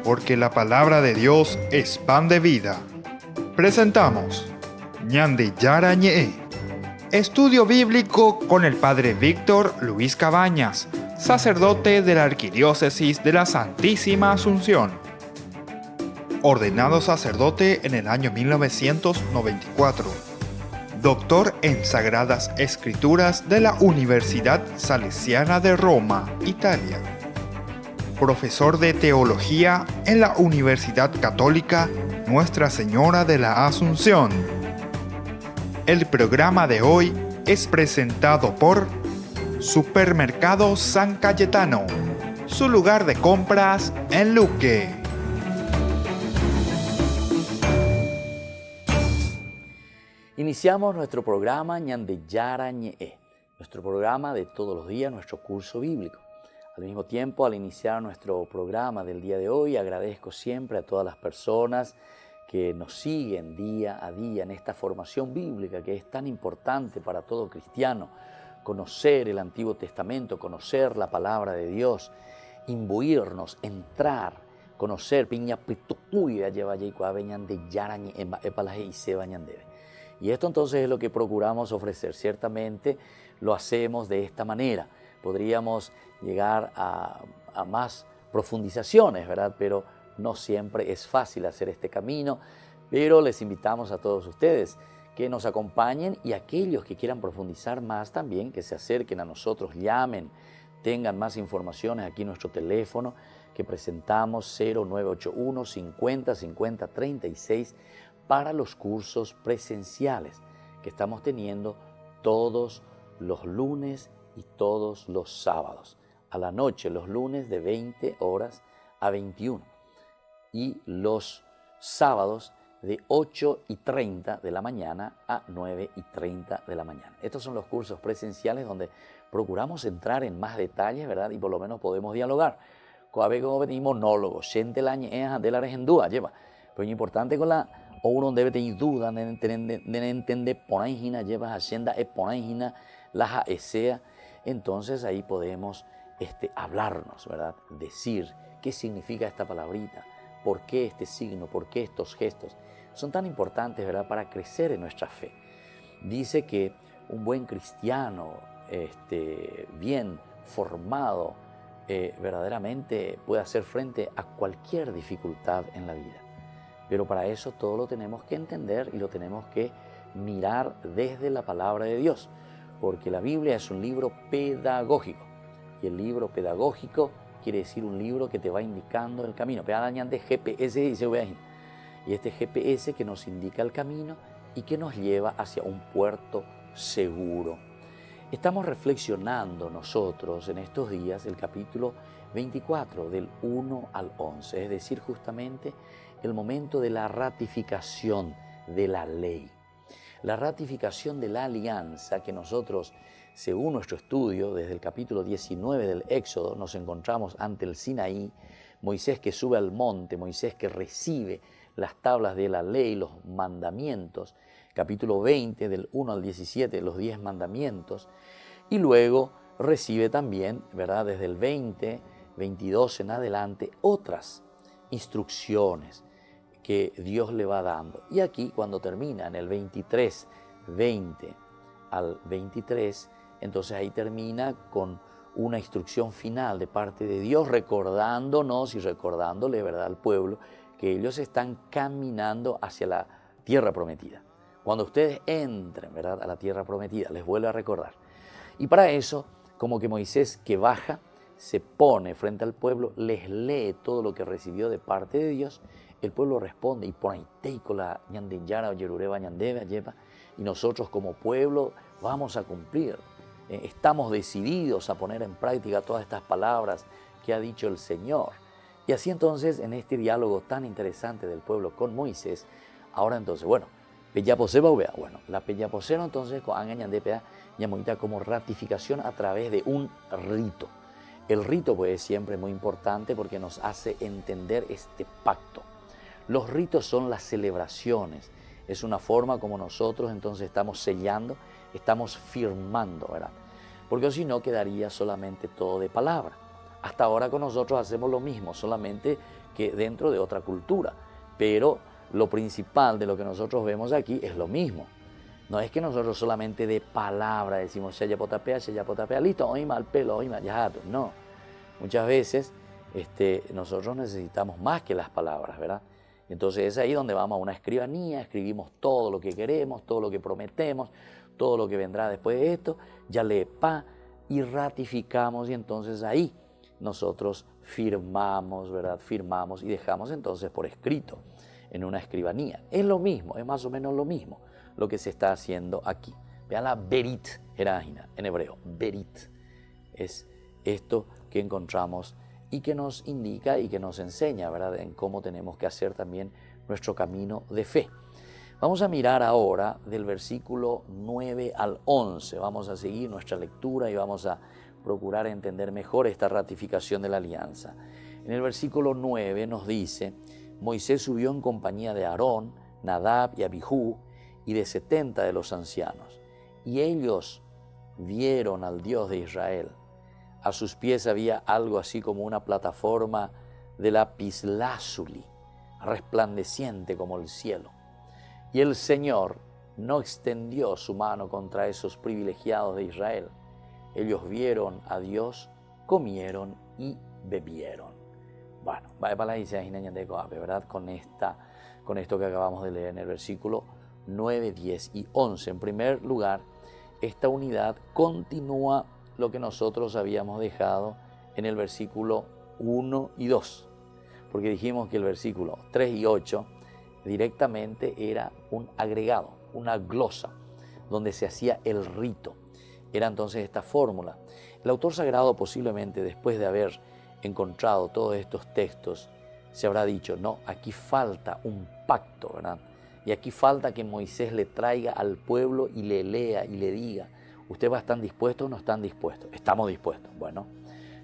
porque la palabra de Dios es pan de vida. Presentamos Ñande Yara Ñe'e, estudio bíblico con el Padre Víctor Luis Cabañas, sacerdote de la Arquidiócesis de la Santísima Asunción. Ordenado sacerdote en el año 1994. Doctor en Sagradas Escrituras de la Universidad Salesiana de Roma, Italia. Profesor de Teología en la Universidad Católica Nuestra Señora de la Asunción. El programa de hoy es presentado por Supermercado San Cayetano, su lugar de compras en Luque. Iniciamos nuestro programa Ñande Yara Ñe'e, nuestro programa de todos los días, nuestro curso bíblico. Al mismo tiempo, al iniciar nuestro programa del día de hoy, agradezco siempre a todas las personas que nos siguen día a día en esta formación bíblica que es tan importante para todo cristiano. Conocer el Antiguo Testamento, conocer la palabra de Dios, imbuirnos, entrar, conocer y esto entonces es lo que procuramos ofrecer. Ciertamente lo hacemos de esta manera. Podríamos llegar a más profundizaciones, ¿verdad? Pero no siempre es fácil hacer este camino. Pero les invitamos a todos ustedes que nos acompañen y aquellos que quieran profundizar más también, que se acerquen a nosotros, llamen, tengan más informaciones aquí en nuestro teléfono que presentamos 0981 50 50 36 para los cursos presenciales que estamos teniendo todos los lunes y todos los sábados. A la noche, los lunes de 20 horas a 21 y los sábados de 8:30 de la mañana a 9:30 de la mañana. Estos son los cursos presenciales donde procuramos entrar en más detalles, ¿verdad? Y por lo menos podemos dialogar. Como venimos monólogo, gente la de la regendúa, lleva. Pero es importante con la o uno debe tener dudas de entender ponaigina, lleva hacienda e ponaigina, la esea. Entonces ahí podemos hablarnos, ¿verdad? Decir qué significa esta palabrita, por qué este signo, por qué estos gestos. Son tan importantes, ¿verdad? Para crecer en nuestra fe. Dice que un buen cristiano, bien formado, verdaderamente puede hacer frente a cualquier dificultad en la vida. Pero para eso todo lo tenemos que entender y lo tenemos que mirar desde la palabra de Dios, porque la Biblia es un libro pedagógico y el libro pedagógico quiere decir un libro que te va indicando el camino. De GPS y este GPS que nos indica el camino y que nos lleva hacia un puerto seguro. Estamos reflexionando nosotros en estos días el capítulo 24 del 1 al 11, es decir, justamente el momento de la ratificación de la ley. La ratificación de la alianza que nosotros, según nuestro estudio, desde el capítulo 19 del Éxodo, nos encontramos ante el Sinaí, Moisés que sube al monte, Moisés que recibe las tablas de la ley, los mandamientos, capítulo 20 del 1 al 17, los 10 mandamientos, y luego recibe también, ¿verdad?, desde el 20, 22 en adelante, otras instrucciones que Dios le va dando. Y aquí cuando termina en el 23, 20 al 23, entonces ahí termina con una instrucción final de parte de Dios, recordándonos y recordándole, ¿verdad?, al pueblo que ellos están caminando hacia la tierra prometida. Cuando ustedes entren, ¿verdad?, a la tierra prometida, les vuelvo a recordar. Y para eso, como que Moisés que baja, se pone frente al pueblo, les lee todo lo que recibió de parte de Dios. El pueblo responde y pone teícola ñande yara yerureba ñandeba lleva, y nosotros como pueblo vamos a cumplir. Estamos decididos a poner en práctica todas estas palabras que ha dicho el Señor. Y así entonces, en este diálogo tan interesante del pueblo con Moisés, ahora entonces, bueno, la peyaposero entonces como ratificación a través de un rito. El rito pues es siempre muy importante porque nos hace entender este pacto. Los ritos son las celebraciones, es una forma como nosotros entonces estamos sellando, estamos firmando, ¿verdad? Porque si no quedaría solamente todo de palabra. Hasta ahora con nosotros hacemos lo mismo, solamente que dentro de otra cultura. Pero lo principal de lo que nosotros vemos aquí es lo mismo. No es que nosotros solamente de palabra decimos Shayapotapea, listo, oima al pelo, oima, ya, no. Muchas veces nosotros necesitamos más que las palabras, ¿verdad? Entonces es ahí donde vamos a una escribanía, escribimos todo lo que queremos, todo lo que prometemos, todo lo que vendrá después de esto, ya y ratificamos, y entonces ahí nosotros firmamos, ¿verdad? Firmamos y dejamos entonces por escrito en una escribanía. Es lo mismo, es más o menos lo mismo lo que se está haciendo aquí. Vean la berit herajina en hebreo, berit. Es esto que encontramos y que nos indica y que nos enseña, ¿verdad?, en cómo tenemos que hacer también nuestro camino de fe. Vamos a mirar ahora del versículo 9 al 11. Vamos a seguir nuestra lectura y vamos a procurar entender mejor esta ratificación de la alianza. En el versículo 9 nos dice: Moisés subió en compañía de Aarón, Nadab y Abihú y de 70 de los ancianos. Y ellos vieron al Dios de Israel. A sus pies había algo así como una plataforma de lapislázuli, resplandeciente como el cielo. Y el Señor no extendió su mano contra esos privilegiados de Israel. Ellos vieron a Dios, comieron y bebieron. Bueno, va para la Isaías, ¿verdad? Con esto que acabamos de leer en el versículo 9, 10 y 11. En primer lugar, esta unidad continúa lo que nosotros habíamos dejado en el versículo 1 y 2, porque dijimos que el versículo 3 y 8 directamente era un agregado, una glosa, donde se hacía el rito. Era entonces esta fórmula. El autor sagrado, posiblemente después de haber encontrado todos estos textos, se habrá dicho: no, aquí falta un pacto, ¿verdad? Y aquí falta que Moisés le traiga al pueblo y le lea y le diga: ¿ustedes están dispuestos o no están dispuestos? Estamos dispuestos. Bueno,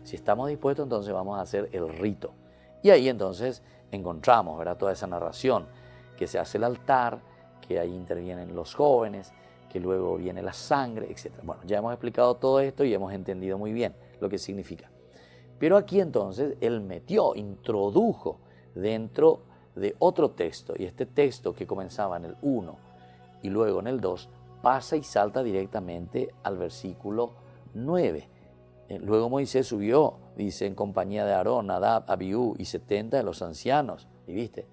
si estamos dispuestos, entonces vamos a hacer el rito. Y ahí entonces encontramos, ¿verdad?, toda esa narración, que se hace el altar, que ahí intervienen los jóvenes, que luego viene la sangre, etc. Bueno, ya hemos explicado todo esto y hemos entendido muy bien lo que significa. Pero aquí entonces él introdujo dentro de otro texto, y este texto que comenzaba en el 1 y luego en el 2, pasa y salta directamente al versículo 9. Luego Moisés subió, dice, en compañía de Aarón, Nadab, Abihú y 70 de los ancianos. ¿Y viste?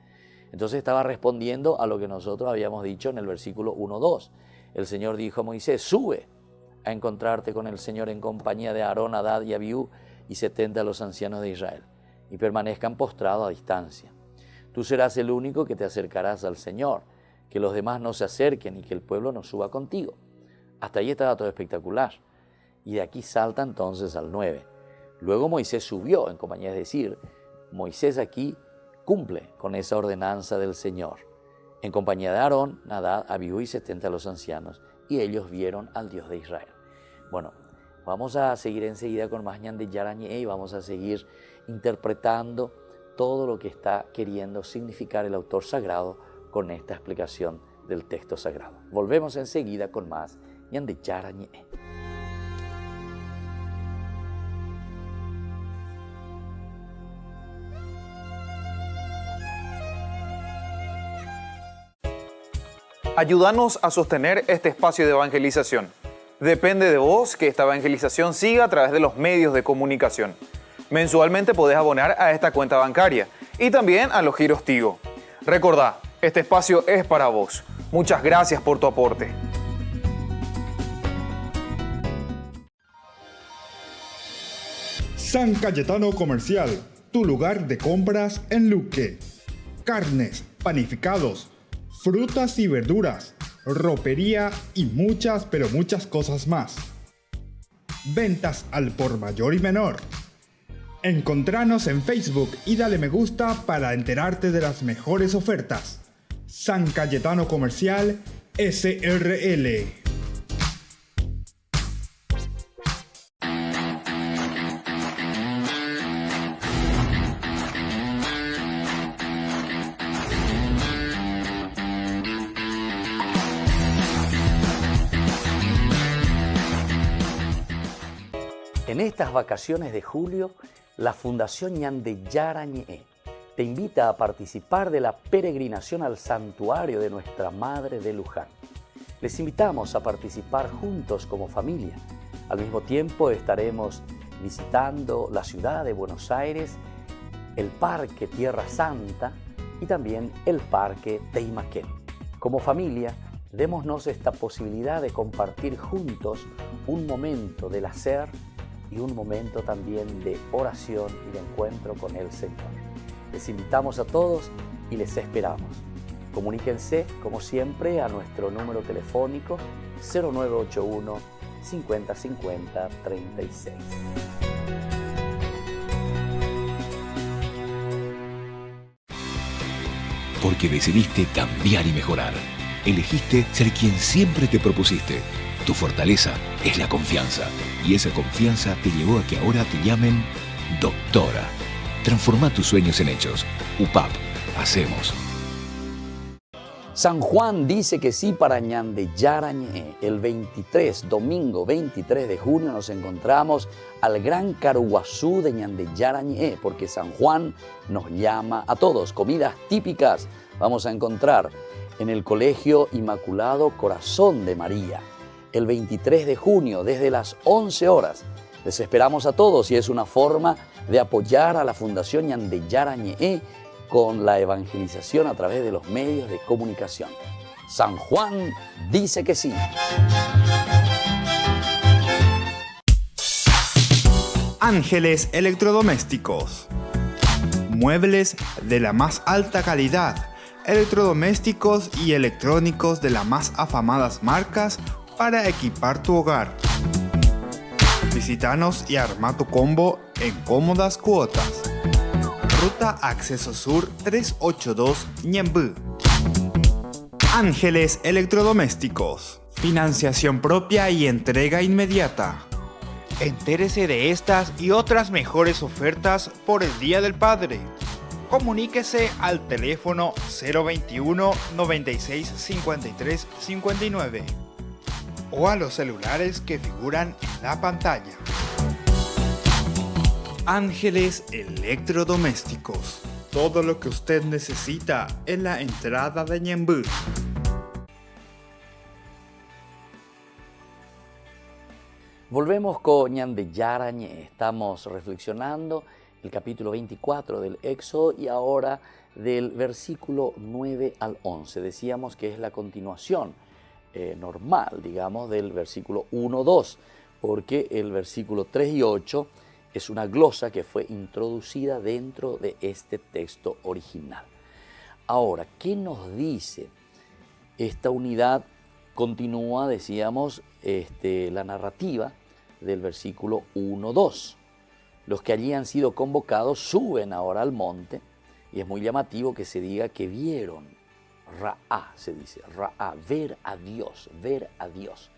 Entonces estaba respondiendo a lo que nosotros habíamos dicho en el versículo 1-2. El Señor dijo a Moisés: sube a encontrarte con el Señor en compañía de Aarón, Nadab y Abihú y 70 de los ancianos de Israel, y permanezcan postrados a distancia. Tú serás el único que te acercarás al Señor, que los demás no se acerquen y que el pueblo no suba contigo. Hasta ahí estaba todo espectacular. Y de aquí salta entonces al 9. Luego Moisés subió en compañía, es decir, Moisés aquí cumple con esa ordenanza del Señor, en compañía de Aarón, Nadab, Abihú y 70 de los ancianos, y ellos vieron al Dios de Israel. Bueno, vamos a seguir enseguida con más Ñan de Yarañé y vamos a seguir interpretando todo lo que está queriendo significar el autor sagrado con esta explicación del texto sagrado. Volvemos enseguida con más Ñan de Yarañé. Ayúdanos a sostener este espacio de evangelización. Depende de vos que esta evangelización siga a través de los medios de comunicación. Mensualmente podés abonar a esta cuenta bancaria y también a los giros Tigo. Recordá, este espacio es para vos. Muchas gracias por tu aporte. San Cayetano Comercial, tu lugar de compras en Luque. Carnes, panificados, frutas y verduras, ropería y muchas, pero muchas cosas más. Ventas al por mayor y menor. Encontranos en Facebook y dale me gusta para enterarte de las mejores ofertas. San Cayetano Comercial SRL. En estas vacaciones de julio, La Fundación Ñande Yarañe te invita a participar de la peregrinación al santuario de Nuestra Madre de Luján. Les invitamos a participar juntos como familia. Al mismo tiempo estaremos visitando la ciudad de Buenos Aires, el Parque Tierra Santa y también el Parque Teimaquén. Como familia, démonos esta posibilidad de compartir juntos un momento del hacer y un momento también de oración y de encuentro con el Señor. Les invitamos a todos y les esperamos. Comuníquense, como siempre, a nuestro número telefónico 0981 50 50 36. Porque decidiste cambiar y mejorar. Elegiste ser quien siempre te propusiste. Tu fortaleza es la confianza. Y esa confianza te llevó a que ahora te llamen doctora. Transforma tus sueños en hechos. UPAP. Hacemos. San Juan dice que sí para Ñande Yarañe. El domingo 23 de junio, nos encontramos al Gran Caruguazú de Ñande Yarañe, porque San Juan nos llama a todos. Comidas típicas vamos a encontrar en el Colegio Inmaculado Corazón de María. El 23 de junio, desde las 11 horas. Les esperamos a todos y es una forma de apoyar a la Fundación Ñande Yarañe con la evangelización a través de los medios de comunicación. San Juan dice que sí. Ángeles Electrodomésticos. Muebles de la más alta calidad, electrodomésticos y electrónicos de las más afamadas marcas para equipar tu hogar. Visítanos y arma tu combo en cómodas cuotas. Ruta Acceso Sur 382 Ñemby. Ángeles Electrodomésticos. Financiación propia y entrega inmediata. Entérese de estas y otras mejores ofertas por el Día del Padre. Comuníquese al teléfono 021 96 53 59 o a los celulares que figuran en la pantalla. Ángeles Electrodomésticos. Todo lo que usted necesita en la entrada de Ñemby. Volvemos con Ñande Yarañe. Estamos reflexionando el capítulo 24 del Éxodo y ahora del versículo 9 al 11. Decíamos que es la continuación normal, digamos, del versículo 1-2, porque el versículo 3 y 8 es una glosa que fue introducida dentro de este texto original. Ahora, ¿qué nos dice esta unidad? Continúa, decíamos, la narrativa del versículo 1-2. Los que allí han sido convocados suben ahora al monte y es muy llamativo que se diga que vieron. Ra'a se dice, Ra'a, ver a Dios, ver a Dios.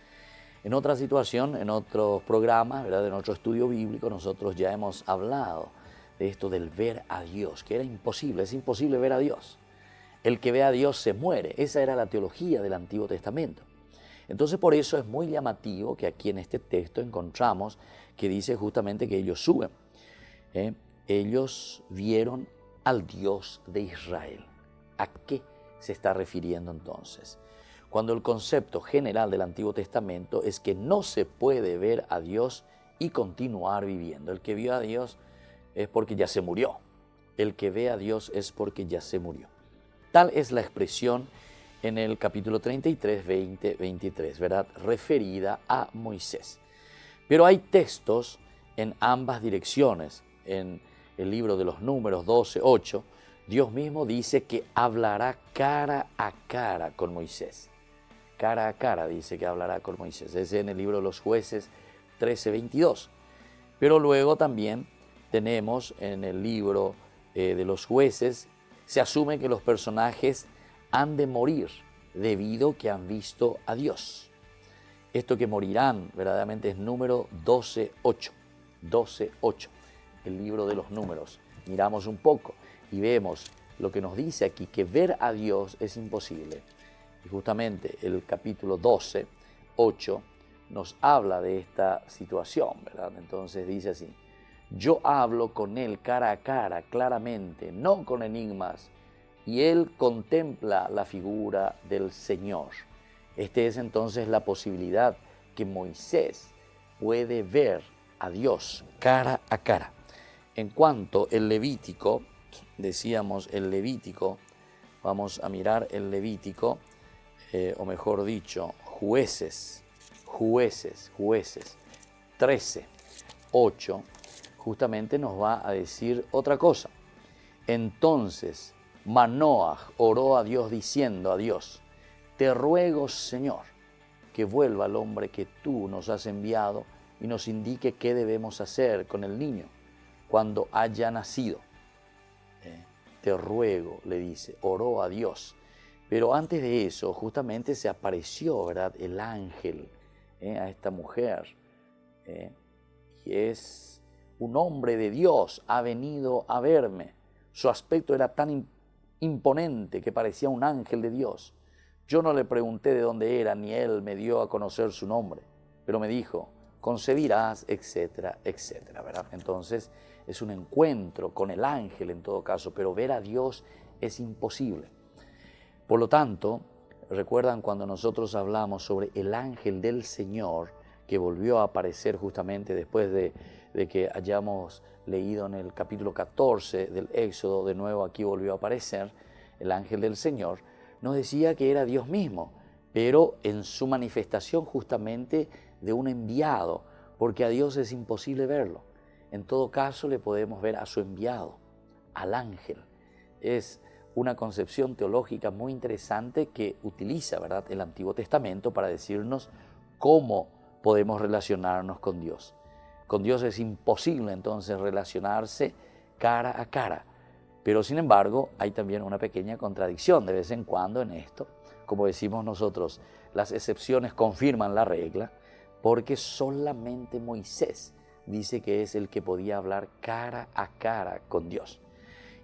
En otra situación, en otros programas, ¿verdad? En otro estudio bíblico, nosotros ya hemos hablado de esto del ver a Dios, que era imposible, es imposible ver a Dios. El que ve a Dios se muere. Esa era la teología del Antiguo Testamento. Entonces, por eso es muy llamativo que aquí en este texto encontramos que dice justamente que ellos suben. Ellos vieron al Dios de Israel. ¿A qué se está refiriendo entonces? Cuando el concepto general del Antiguo Testamento es que no se puede ver a Dios y continuar viviendo. El que vio a Dios es porque ya se murió. El que ve a Dios es porque ya se murió. Tal es la expresión en el capítulo 33, 20, 23, ¿verdad? Referida a Moisés. Pero hay textos en ambas direcciones. En el libro de los Números 12, 8, Dios mismo dice que hablará cara a cara con Moisés. Cara a cara dice que hablará con Moisés. Es en el libro de los Jueces 13, 22. Pero luego también tenemos en el libro de los Jueces, se asume que los personajes han de morir debido a que han visto a Dios. Esto que morirán verdaderamente es número 12:8. 12:8, el libro de los Números. Miramos un poco y vemos lo que nos dice aquí, que ver a Dios es imposible. Y justamente el capítulo 12:8 nos habla de esta situación, ¿verdad? Entonces dice así: Yo hablo con él cara a cara, claramente, no con enigmas, y él contempla la figura del Señor. Esta es entonces la posibilidad que Moisés puede ver a Dios cara a cara. En cuanto el Levítico, decíamos el Levítico, vamos a mirar el Levítico, o mejor dicho, Jueces 13, 8, justamente nos va a decir otra cosa. Entonces Manoaj oró a Dios diciendo a Dios, te ruego, Señor, que vuelva el hombre que tú nos has enviado y nos indique qué debemos hacer con el niño cuando haya nacido. Te ruego, le dice, oró a Dios. Pero antes de eso, justamente se apareció, ¿verdad?, el ángel a esta mujer. Y es un hombre de Dios, ha venido a verme. Su aspecto era tan imponente que parecía un ángel de Dios. Yo no le pregunté de dónde era, ni él me dio a conocer su nombre, pero me dijo, concebirás, etcétera, etcétera, ¿verdad? Entonces es un encuentro con el ángel en todo caso, pero ver a Dios es imposible. Por lo tanto, recuerdan cuando nosotros hablamos sobre el ángel del Señor que volvió a aparecer justamente después de que hayamos leído en el capítulo 14 del Éxodo, de nuevo aquí volvió a aparecer el ángel del Señor, nos decía que era Dios mismo, pero en su manifestación justamente de un enviado, porque a Dios es imposible verlo. En todo caso le podemos ver a su enviado, al ángel. Es una concepción teológica muy interesante que utiliza, ¿verdad?, el Antiguo Testamento para decirnos cómo podemos relacionarnos con Dios. Con Dios es imposible entonces relacionarse cara a cara, pero sin embargo hay también una pequeña contradicción de vez en cuando en esto. Como decimos nosotros, las excepciones confirman la regla, porque solamente Moisés dice que es el que podía hablar cara a cara con Dios.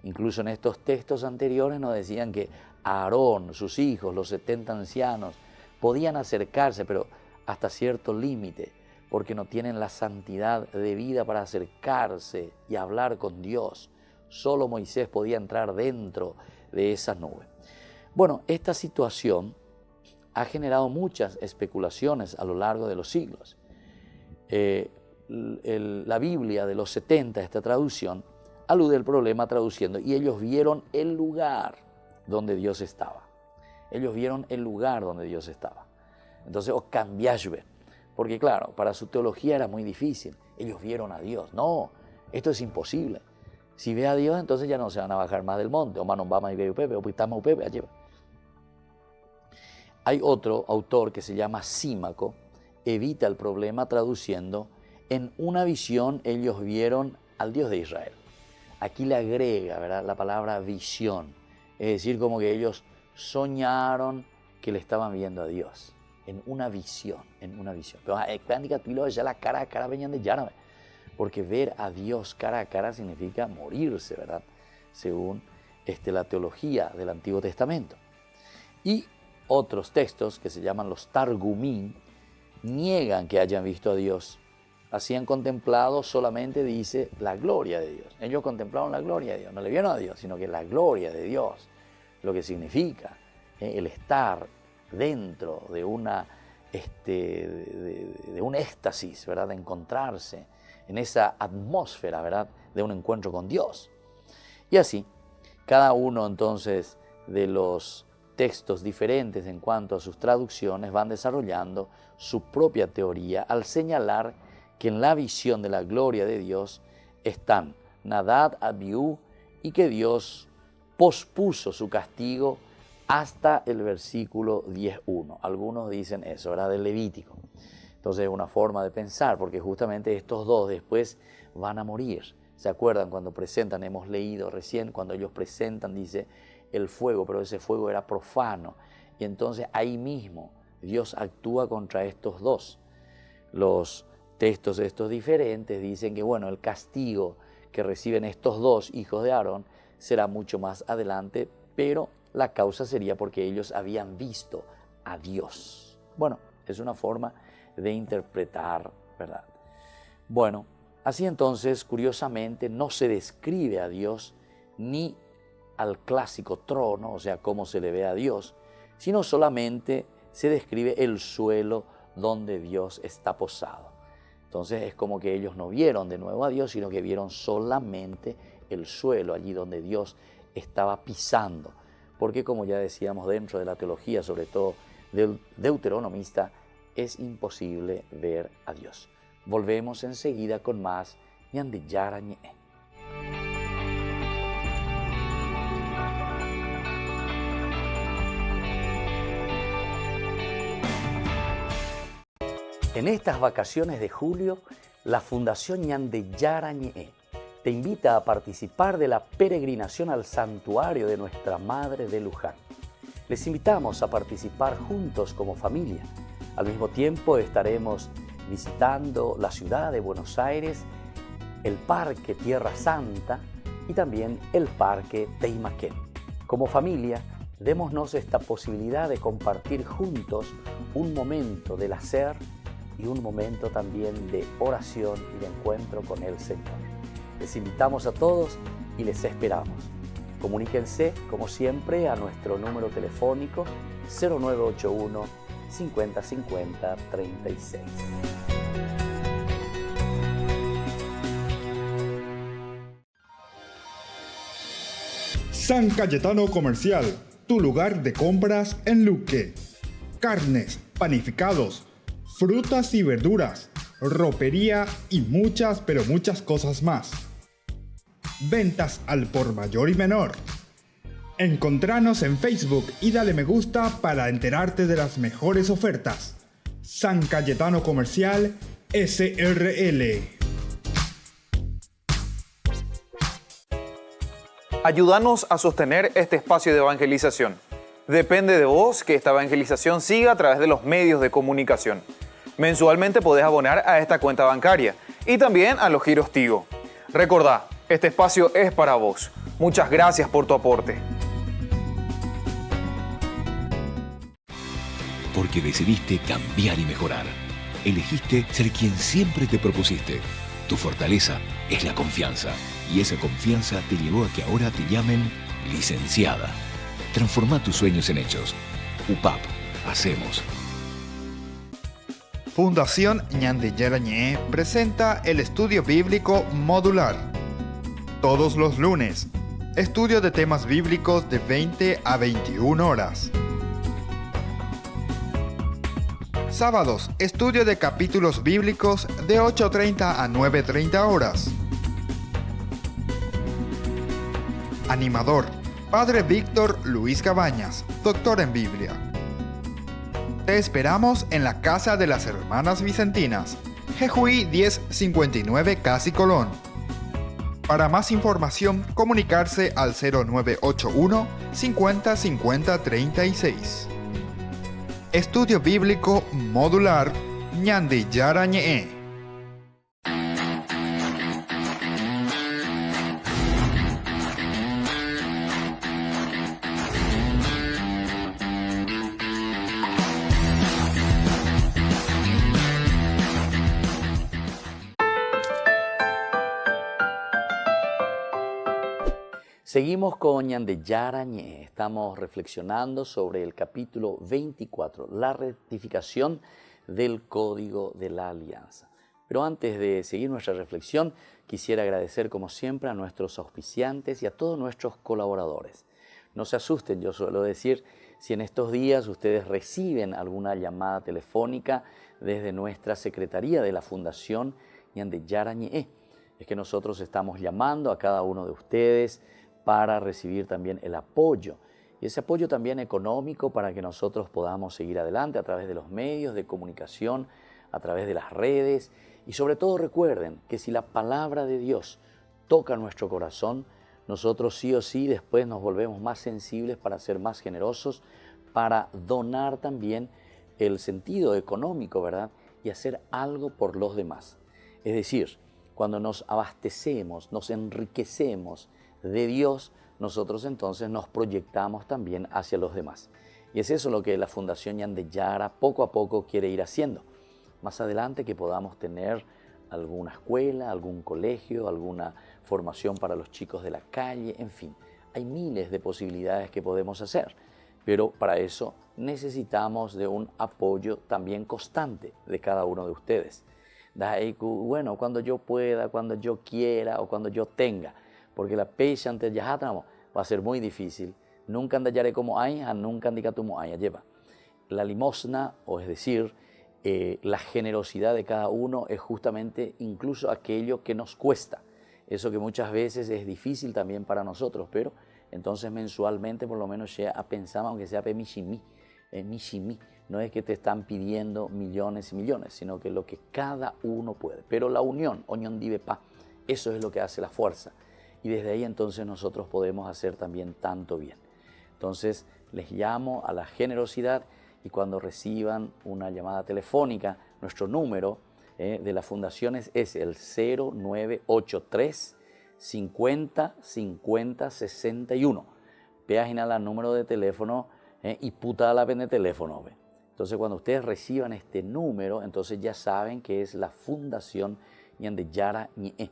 Incluso en estos textos anteriores nos decían que Aarón, sus hijos, los 70 ancianos, podían acercarse, pero hasta cierto límite, porque no tienen la santidad debida para acercarse y hablar con Dios. Solo Moisés podía entrar dentro de esa nube. Bueno, esta situación ha generado muchas especulaciones a lo largo de los siglos. La Biblia de los 70, esta traducción, alude al problema traduciendo, y ellos vieron el lugar donde Dios estaba. Ellos vieron el lugar donde Dios estaba. Entonces, o cambiashbe, porque claro, para su teología era muy difícil. Ellos vieron a Dios. No, esto es imposible. Si ve a Dios, entonces ya no se van a bajar más del monte. O manon y ve upepe, o pitama upepe, allí va. Hay otro autor que se llama Símaco, evita el problema traduciendo, en una visión ellos vieron al Dios de Israel. Aquí le agrega, ¿verdad?, la palabra visión, es decir, como que ellos soñaron que le estaban viendo a Dios, en una visión, en una visión. Pero ya la cara a cara venían de llano, porque ver a Dios cara a cara significa morirse, ¿verdad?, según la teología del Antiguo Testamento. Y otros textos que se llaman los Targumín niegan que hayan visto a Dios. Así han contemplado solamente, dice, la gloria de Dios. Ellos contemplaron la gloria de Dios, no le vieron a Dios, sino que la gloria de Dios, lo que significa el estar dentro de una de un éxtasis, ¿verdad?, de encontrarse en esa atmósfera, ¿verdad?, de un encuentro con Dios. Y así, cada uno entonces de los textos diferentes en cuanto a sus traducciones van desarrollando su propia teoría al señalar que en la visión de la gloria de Dios están Nadab, Abiú, y que Dios pospuso su castigo hasta el versículo 10.1. Algunos dicen eso, ¿verdad?, del Levítico. Entonces es una forma de pensar, porque justamente estos dos después van a morir. ¿Se acuerdan cuando presentan? Hemos leído recién, cuando ellos presentan, dice, el fuego, pero ese fuego era profano. Y entonces ahí mismo Dios actúa contra estos dos. Los textos estos diferentes dicen que, bueno, el castigo que reciben estos dos hijos de Aarón será mucho más adelante, pero la causa sería porque ellos habían visto a Dios. Bueno, es una forma de interpretar, ¿verdad? Bueno, Así entonces, curiosamente, no se describe a Dios ni al clásico trono, o sea, cómo se le ve a Dios, sino solamente se describe el suelo donde Dios está posado. Entonces es como que ellos no vieron de nuevo a Dios, sino que vieron solamente el suelo, allí donde Dios estaba pisando. Porque como ya decíamos dentro de la teología, sobre todo del deuteronomista, es imposible ver a Dios. Volvemos enseguida con más Ñande Yara Ñe. En estas vacaciones de julio, la Fundación Ñande Yara Ñe te invita a participar de la peregrinación al santuario de Nuestra Madre de Luján. Les invitamos a participar juntos como familia. Al mismo tiempo estaremos visitando la ciudad de Buenos Aires, el Parque Tierra Santa y también el Parque Teimaquén. Como familia, démonos esta posibilidad de compartir juntos un momento del hacer y un momento también de oración y de encuentro con el Señor. Les invitamos a todos y les esperamos. Comuníquense, como siempre, a nuestro número telefónico 0981 50 50 36. San Cayetano Comercial, tu lugar de compras en Luque. Carnes, panificados, frutas y verduras, ropería y muchas, pero muchas cosas más. Ventas al por mayor y menor. Encontranos en Facebook y dale me gusta para enterarte de las mejores ofertas. San Cayetano Comercial SRL. Ayúdanos a sostener este espacio de evangelización. Depende de vos que esta evangelización siga a través de los medios de comunicación. Mensualmente podés abonar a esta cuenta bancaria y también a los giros Tigo. Recordá, este espacio es para vos. Muchas gracias por tu aporte. Porque decidiste cambiar y mejorar. Elegiste ser quien siempre te propusiste. Tu fortaleza es la confianza. Y esa confianza te llevó a que ahora te llamen licenciada. Transforma tus sueños en hechos. UPAP. Hacemos. Fundación Ñande Yara Ñe presenta el estudio bíblico modular. Todos los lunes, estudio de temas bíblicos de 20 a 21 horas. Sábados, estudio de capítulos bíblicos de 8:30 a 9:30 horas. Animador, Padre Víctor Luis Cabañas, doctor en Biblia. Te esperamos en la Casa de las Hermanas Vicentinas, Jejuí 1059 Casi Colón. Para más información, comunicarse al 0981 50 50 36. Estudio Bíblico Modular Ñande Yara Ñe. Seguimos con Ñande Yara Ñe. Estamos reflexionando sobre el capítulo 24, la rectificación del Código de la Alianza. Pero antes de seguir nuestra reflexión, quisiera agradecer como siempre a nuestros auspiciantes y a todos nuestros colaboradores. No se asusten, yo suelo decir, si en estos días ustedes reciben alguna llamada telefónica desde nuestra Secretaría de la Fundación Ñande Yara Ñe, es que nosotros estamos llamando a cada uno de ustedes para recibir también el apoyo, y ese apoyo también económico para que nosotros podamos seguir adelante a través de los medios de comunicación, a través de las redes, y sobre todo recuerden que si la palabra de Dios toca nuestro corazón, nosotros sí o sí después nos volvemos más sensibles para ser más generosos, para donar también el sentido económico, ¿verdad? Y hacer algo por los demás. Es decir, cuando nos abastecemos, nos enriquecemos de Dios, nosotros entonces nos proyectamos también hacia los demás. Y es eso lo que la Fundación Ñande Yara poco a poco quiere ir haciendo. Más adelante que podamos tener alguna escuela, algún colegio, alguna formación para los chicos de la calle, en fin. Hay miles de posibilidades que podemos hacer, pero para eso necesitamos de un apoyo también constante de cada uno de ustedes. Bueno, cuando yo pueda, cuando yo quiera o cuando yo tenga, porque la pecha ante yahatamo va a ser muy difícil. Nunca andallaré como hay, nunca andicatumo hay, lleva. La limosna, o es decir, la generosidad de cada uno es justamente incluso aquello que nos cuesta. Eso que muchas veces es difícil también para nosotros, pero entonces mensualmente por lo menos ya pensamos, aunque sea mishimi, no es que te están pidiendo millones y millones, sino que lo que cada uno puede. Pero la unión, oñón dive pa, eso es lo que hace la fuerza. Y desde ahí entonces nosotros podemos hacer también tanto bien. Entonces les llamo a la generosidad y cuando reciban una llamada telefónica, nuestro número de las fundaciones es el 0983 50 50 61. Página la número de teléfono y puta la pena de teléfono. Entonces cuando ustedes reciban este número, entonces ya saben que es la Fundación Ñandeyara Ñe,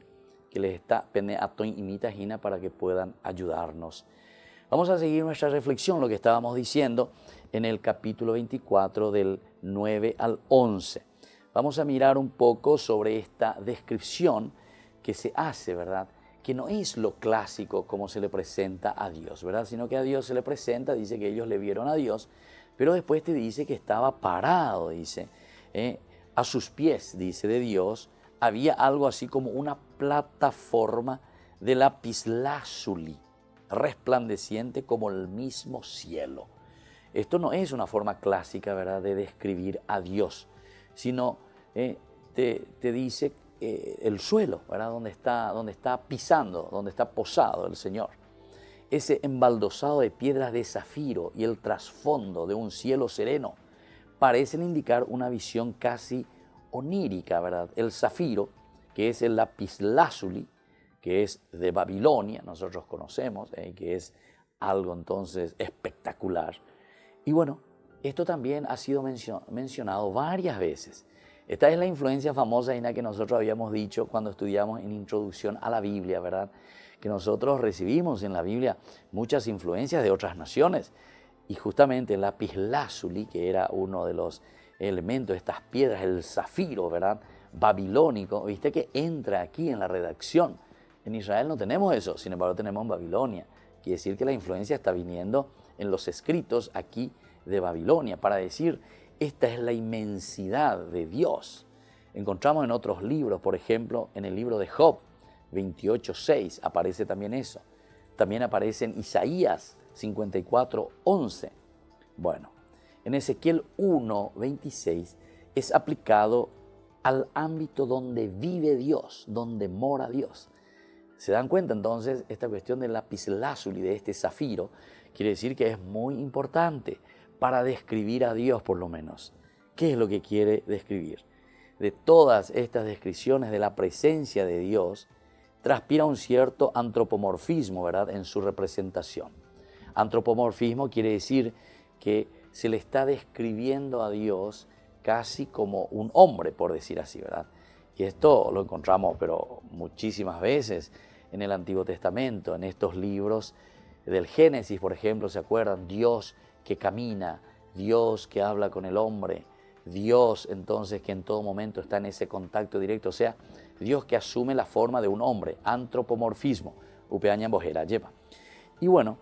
que les está pene atoin imita gina para que puedan ayudarnos. Vamos a seguir nuestra reflexión, lo que estábamos diciendo en el capítulo 24 del 9 al 11. Vamos a mirar un poco sobre esta descripción que se hace, ¿verdad? Que no es lo clásico como se le presenta a Dios, ¿verdad? Sino que a Dios se le presenta, dice que ellos le vieron a Dios, pero después te dice que estaba parado, dice, a sus pies, dice, de Dios, había algo así como una plataforma de lapislázuli, resplandeciente como el mismo cielo. Esto no es una forma clásica, ¿verdad?, de describir a Dios, sino te dice el suelo, ¿verdad?, donde está pisando, donde está posado el Señor. Ese embaldosado de piedras de zafiro y el trasfondo de un cielo sereno parecen indicar una visión casi onírica, ¿verdad? El zafiro, que es el lapislázuli, que es de Babilonia, nosotros conocemos, que es algo entonces espectacular. Y bueno, esto también ha sido mencionado varias veces. Esta es la influencia famosa en la que nosotros habíamos dicho cuando estudiamos en Introducción a la Biblia, ¿verdad? Que nosotros recibimos en la Biblia muchas influencias de otras naciones. Y justamente el lapislázuli, que era uno de los elementos de estas piedras, el zafiro, ¿verdad?, babilónico, viste que entra aquí en la redacción. En Israel no tenemos eso, sin embargo tenemos en Babilonia. Quiere decir que la influencia está viniendo en los escritos aquí de Babilonia para decir, esta es la inmensidad de Dios. Encontramos en otros libros, por ejemplo, en el libro de Job 28:6 aparece también eso. También aparece en Isaías 54:11. Bueno, en Ezequiel 1:26 es aplicado al ámbito donde vive Dios, donde mora Dios. ¿Se dan cuenta entonces? Esta cuestión del lapislázuli, de este zafiro, quiere decir que es muy importante para describir a Dios por lo menos. ¿Qué es lo que quiere describir? De todas estas descripciones de la presencia de Dios, transpira un cierto antropomorfismo, ¿verdad?, en su representación. Antropomorfismo quiere decir que se le está describiendo a Dios casi como un hombre, por decir así, ¿verdad? Y esto lo encontramos, pero muchísimas veces en el Antiguo Testamento, en estos libros del Génesis, por ejemplo, ¿se acuerdan? Dios que camina, Dios que habla con el hombre, Dios entonces que en todo momento está en ese contacto directo, o sea, Dios que asume la forma de un hombre, antropomorfismo, upeaña bojera, lleva. Y bueno,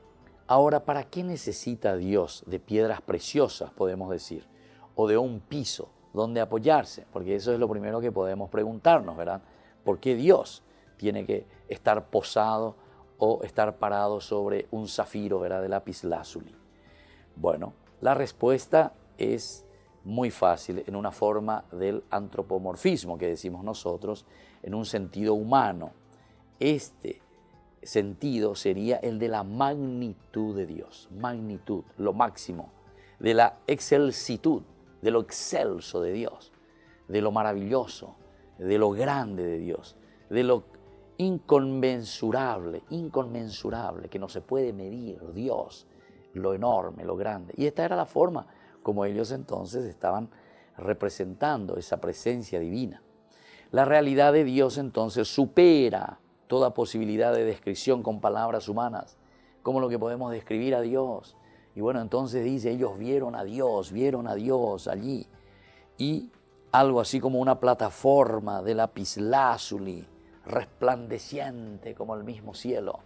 ahora, ¿para qué necesita Dios de piedras preciosas, podemos decir, o de un piso donde apoyarse? Porque eso es lo primero que podemos preguntarnos, ¿verdad? ¿Por qué Dios tiene que estar posado o estar parado sobre un zafiro, ¿verdad?, de lapislázuli? Bueno, la respuesta es muy fácil, en una forma del antropomorfismo que decimos nosotros, en un sentido humano. Este sentido sería el de la magnitud de Dios, magnitud, lo máximo, de la excelsitud, de lo excelso de Dios, de lo maravilloso, de lo grande de Dios, de lo inconmensurable, que no se puede medir, Dios, lo enorme, lo grande. Y esta era la forma como ellos entonces estaban representando esa presencia divina. La realidad de Dios entonces supera toda posibilidad de descripción con palabras humanas, como lo que podemos describir a Dios. Y bueno, entonces dice, ellos vieron a Dios allí. Y algo así como una plataforma de lapislázuli, resplandeciente como el mismo cielo.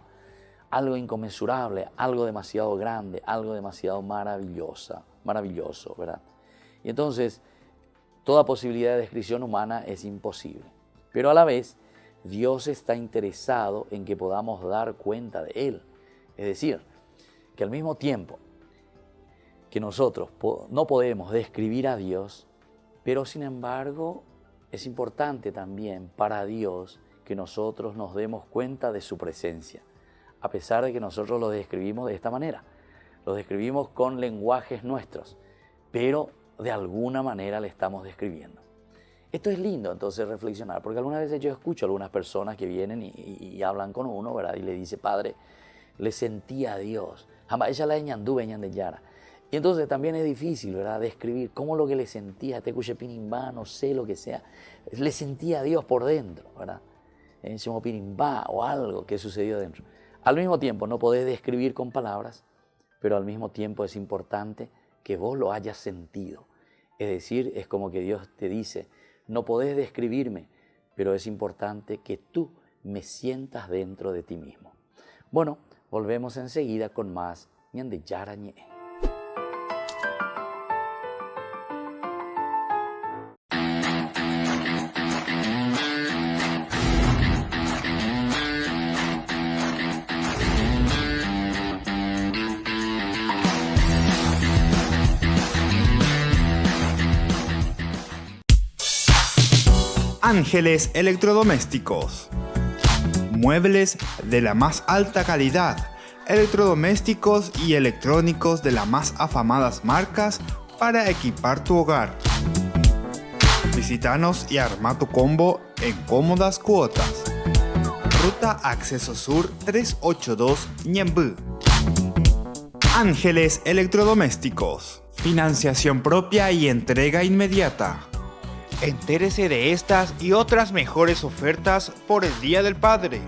Algo inconmensurable, algo demasiado grande, algo demasiado maravilloso, ¿verdad? Y entonces, toda posibilidad de descripción humana es imposible. Pero a la vez, Dios está interesado en que podamos dar cuenta de Él. Es decir, que al mismo tiempo que nosotros no podemos describir a Dios, pero sin embargo es importante también para Dios que nosotros nos demos cuenta de su presencia, a pesar de que nosotros lo describimos de esta manera. Lo describimos con lenguajes nuestros, pero de alguna manera le estamos describiendo. Esto es lindo entonces reflexionar, porque algunas veces yo escucho a algunas personas que vienen y hablan con uno, ¿verdad? Y le dice, Padre, le sentí a Dios. Ella la ñandú, de Yara. Y entonces también es difícil, ¿verdad?, describir cómo lo que le sentía, te escuché pinimbá, no sé lo que sea, le sentía a Dios por dentro, ¿verdad? Decimos pinimbá o algo que sucedió dentro. Al mismo tiempo no podés describir con palabras, pero al mismo tiempo es importante que vos lo hayas sentido. Es decir, es como que Dios te dice, no podés describirme, pero es importante que tú me sientas dentro de ti mismo. Bueno, volvemos enseguida con más ñande yarañe. Ángeles Electrodomésticos. Muebles de la más alta calidad, electrodomésticos y electrónicos de las más afamadas marcas para equipar tu hogar. Visítanos y arma tu combo en cómodas cuotas. Ruta Acceso Sur 382 Ñemby. Ángeles Electrodomésticos. Financiación propia y entrega inmediata. Entérese de estas y otras mejores ofertas por el Día del Padre.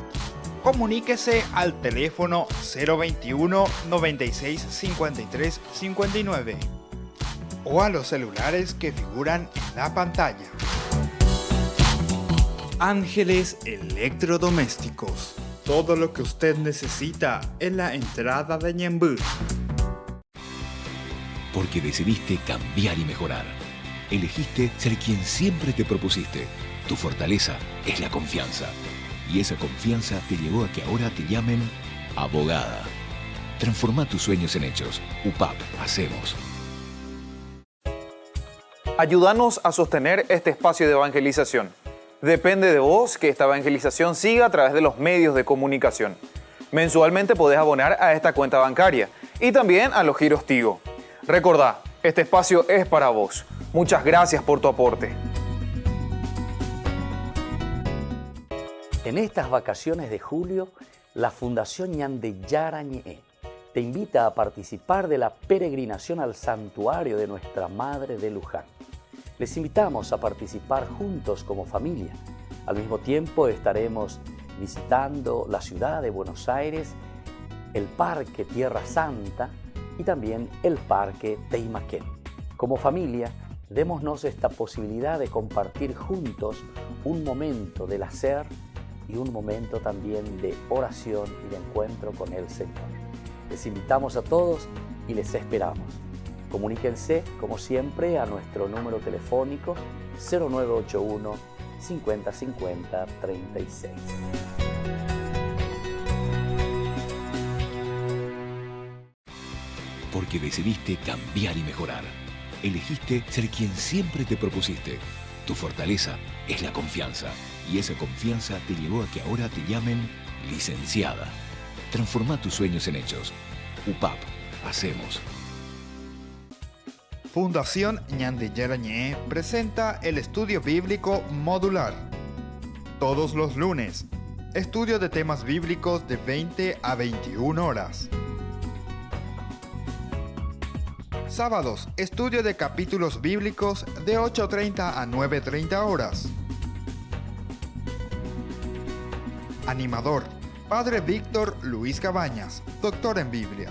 Comuníquese al teléfono 021 96 53 59 o a los celulares que figuran en la pantalla. Ángeles Electrodomésticos. Todo lo que usted necesita en la entrada de Ñemby. Porque decidiste cambiar y mejorar. Elegiste ser quien siempre te propusiste. Tu fortaleza es la confianza. Y esa confianza te llevó a que ahora te llamen abogada. Transforma tus sueños en hechos. UPAP, hacemos. Ayúdanos a sostener este espacio de evangelización. Depende de vos que esta evangelización siga a través de los medios de comunicación. Mensualmente podés abonar a esta cuenta bancaria y también a los giros Tigo. Recordá, este espacio es para vos. Muchas gracias por tu aporte. En estas vacaciones de julio, la Fundación Ñande Yarañe te invita a participar de la peregrinación al santuario de Nuestra Madre de Luján. Les invitamos a participar juntos como familia. Al mismo tiempo estaremos visitando la ciudad de Buenos Aires, el Parque Tierra Santa y también el Parque Teimaquén. Como familia, démonos esta posibilidad de compartir juntos un momento del hacer y un momento también de oración y de encuentro con el Señor. Les invitamos a todos y les esperamos. Comuníquense, como siempre, a nuestro número telefónico 0981 50 50 36. Porque decidiste cambiar y mejorar. Elegiste ser quien siempre te propusiste. Tu fortaleza es la confianza. Y esa confianza te llevó a que ahora te llamen licenciada. Transforma tus sueños en hechos. UPAP, hacemos. Fundación Ñande Yarañe presenta el estudio bíblico modular. Todos los lunes, estudio de temas bíblicos de 20 a 21 horas. Sábados, estudio de capítulos bíblicos de 8:30 a 9:30 horas. Animador, Padre Víctor Luis Cabañas, doctor en Biblia.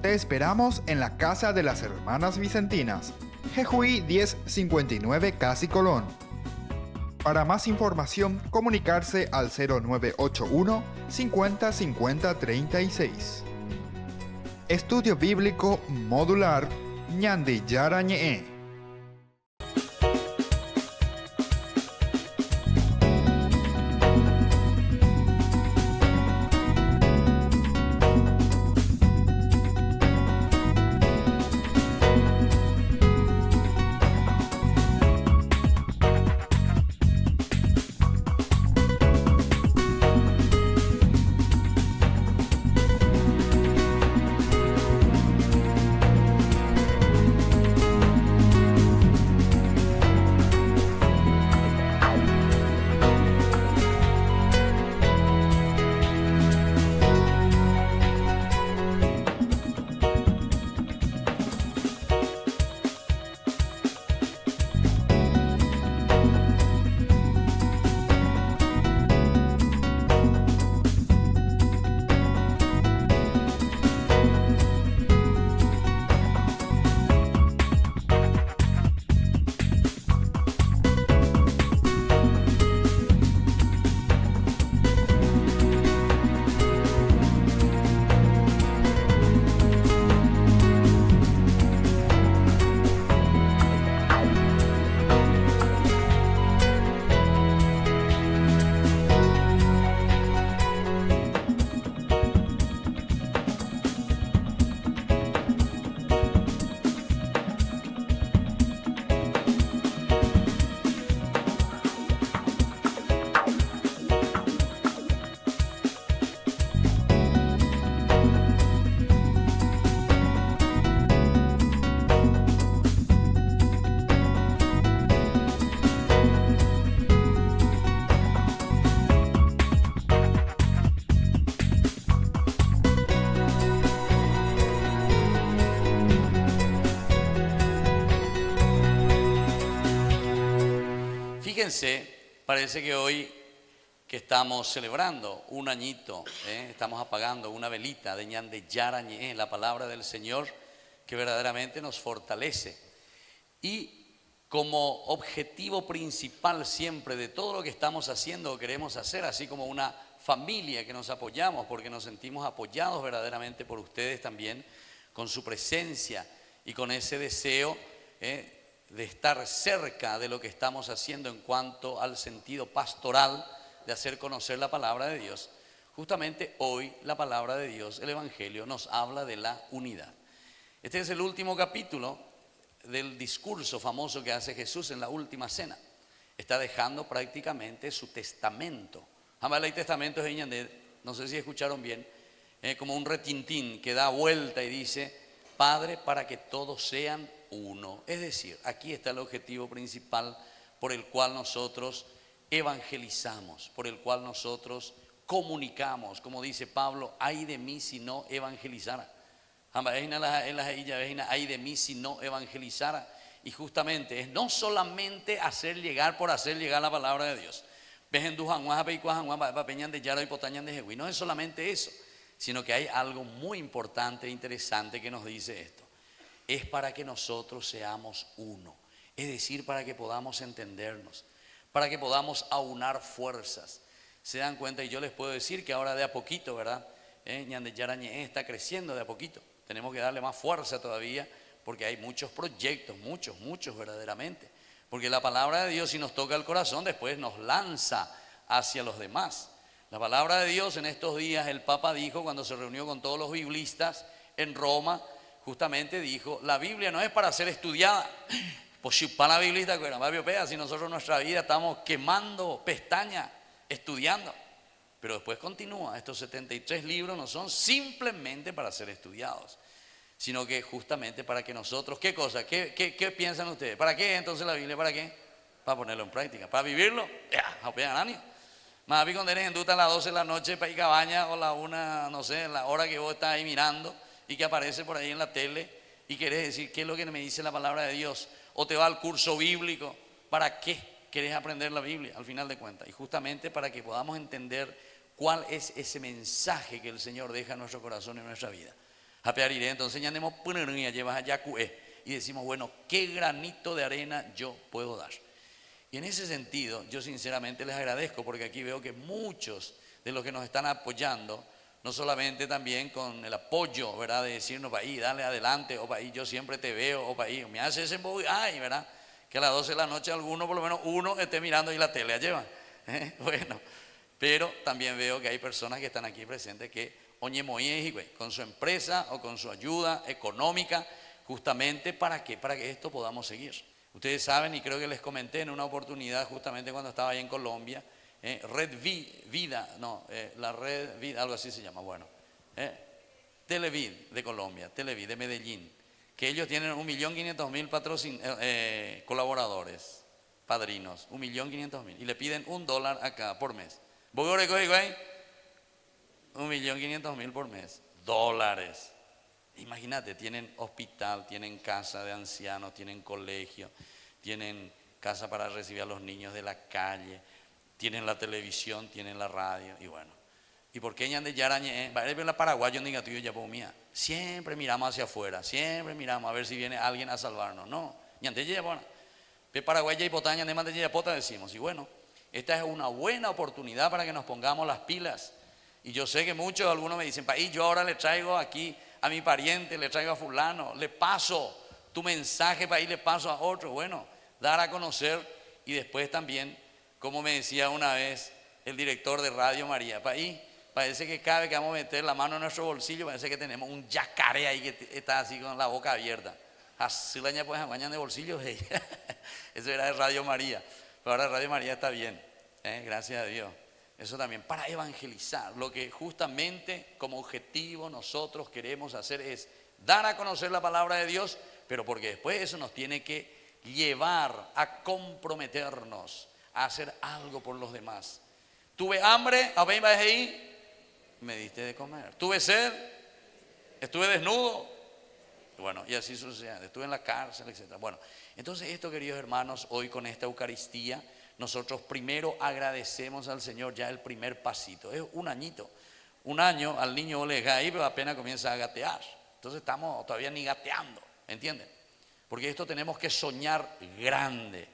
Te esperamos en la Casa de las Hermanas Vicentinas, Jejuí 1059 Casi Colón. Para más información, comunicarse al 0981 50 50 36. Estudio Bíblico Modular Ñandi Yarañe. Fíjense, parece que hoy que estamos celebrando un añito, estamos apagando una velita de Ñande Yarañe, la palabra del Señor que verdaderamente nos fortalece. Y como objetivo principal siempre de todo lo que estamos haciendo o queremos hacer, así como una familia que nos apoyamos porque nos sentimos apoyados verdaderamente por ustedes también, con su presencia y con ese deseo de estar cerca de lo que estamos haciendo en cuanto al sentido pastoral de hacer conocer la palabra de Dios. Justamente hoy la palabra de Dios, el Evangelio, nos habla de la unidad. Este es el último capítulo del discurso famoso que hace Jesús en la última cena. Está dejando prácticamente su testamento. Jamás el testamento es no sé si escucharon bien, como un retintín que da vuelta y dice: Padre, para que todos sean uno. Es decir, aquí está el objetivo principal por el cual nosotros evangelizamos, por el cual nosotros comunicamos. Como dice Pablo: ay de mí si no evangelizara. Ay de mí si no evangelizara. Y justamente es no solamente hacer llegar por hacer llegar la palabra de Dios. No es solamente eso, sino que hay algo muy importante e interesante que nos dice esto. Es para que nosotros seamos uno, es decir, para que podamos entendernos, para que podamos aunar fuerzas. Se dan cuenta, y yo les puedo decir que ahora de a poquito, ¿verdad? Ñande Yarañe está creciendo de a poquito. Tenemos que darle más fuerza todavía porque hay muchos proyectos, muchos verdaderamente. Porque la palabra de Dios, si nos toca el corazón, después nos lanza hacia los demás. La palabra de Dios en estos días, el Papa dijo cuando se reunió con todos los biblistas en Roma, justamente dijo: la Biblia no es para ser estudiada. Pues si para la biblista, si nosotros en nuestra vida estamos quemando pestañas estudiando. Pero después continúa: estos 73 libros no son simplemente para ser estudiados, sino que justamente para que nosotros, ¿qué cosa? ¿Qué piensan ustedes? ¿Para qué entonces la Biblia? ¿Para qué? Para ponerlo en práctica, para vivirlo. Más bien cuando eres en duda a las 12 de la noche para ir a cabaña, o la una, no sé, la hora que vos estás ahí mirando y que aparece por ahí en la tele y querés decir qué es lo que me dice la palabra de Dios, o te va al curso bíblico. ¿Para qué? querés aprender la Biblia al final de cuentas. Y justamente para que podamos entender cuál es ese mensaje que el Señor deja en nuestro corazón y en nuestra vida. Entonces ya llevas allá y decimos, bueno, ¿qué granito de arena yo puedo dar? Y en ese sentido, yo sinceramente les agradezco porque aquí veo que muchos de los que nos están apoyando, no solamente también con el apoyo, ¿verdad? De decirnos, paí, dale adelante, o paí, yo siempre te veo, o paí, me haces ese ay, ¿verdad? Que a las 12 de la noche alguno, por lo menos uno, esté mirando ahí la tele, lleva. Bueno, pero también veo que hay personas que están aquí presentes que, con su empresa o con su ayuda económica, justamente ¿para qué? Para que esto podamos seguir. Ustedes saben, y creo que les comenté en una oportunidad justamente cuando estaba ahí en Colombia, Red Vida, la Red Vida, algo así se llama, bueno, Televid de Colombia, Televid de Medellín, que ellos tienen 1.500.000 colaboradores, padrinos, 1.500.000, y le piden $1 acá por mes. ¿Voy a 1.500.000 por mes, dólares. Imagínate, tienen hospital, tienen casa de ancianos, tienen colegio, tienen casa para recibir a los niños de la calle, tienen la televisión, tienen la radio, y bueno. ¿Y por qué ñan de yarañe? La paraguayo diga tuyo ya mía. Siempre miramos hacia afuera, siempre miramos a ver si viene alguien a salvarnos. No, ñan de ya bueno. Pe paraguaya y potaña de más de ya pota decimos. Y bueno, esta es una buena oportunidad para que nos pongamos las pilas. Y yo sé que muchos, algunos me dicen, país, yo ahora le traigo aquí a mi pariente, le traigo a fulano, le paso tu mensaje para ir, le paso a otro. Bueno, dar a conocer y después también, como me decía una vez el director de Radio María, país, parece que cada vez que vamos a meter la mano en nuestro bolsillo, parece que tenemos un yacaré ahí que está así con la boca abierta. Así la ña pues de bolsillo, eso era de Radio María, pero ahora Radio María está bien, gracias a Dios. Eso también, para evangelizar, lo que justamente como objetivo nosotros queremos hacer es dar a conocer la palabra de Dios, pero porque después eso nos tiene que llevar a comprometernos, a hacer algo por los demás. Tuve hambre, me diste de comer. Tuve sed, estuve desnudo, bueno, y así sucesivamente, estuve en la cárcel, etc. Bueno, entonces esto, queridos hermanos, hoy con esta Eucaristía, nosotros primero agradecemos al Señor ya el primer pasito. Es un añito. Un año al niño le deja ahí, pero apenas comienza a gatear. Entonces estamos todavía ni gateando, ¿entienden? Porque esto tenemos que soñar grande.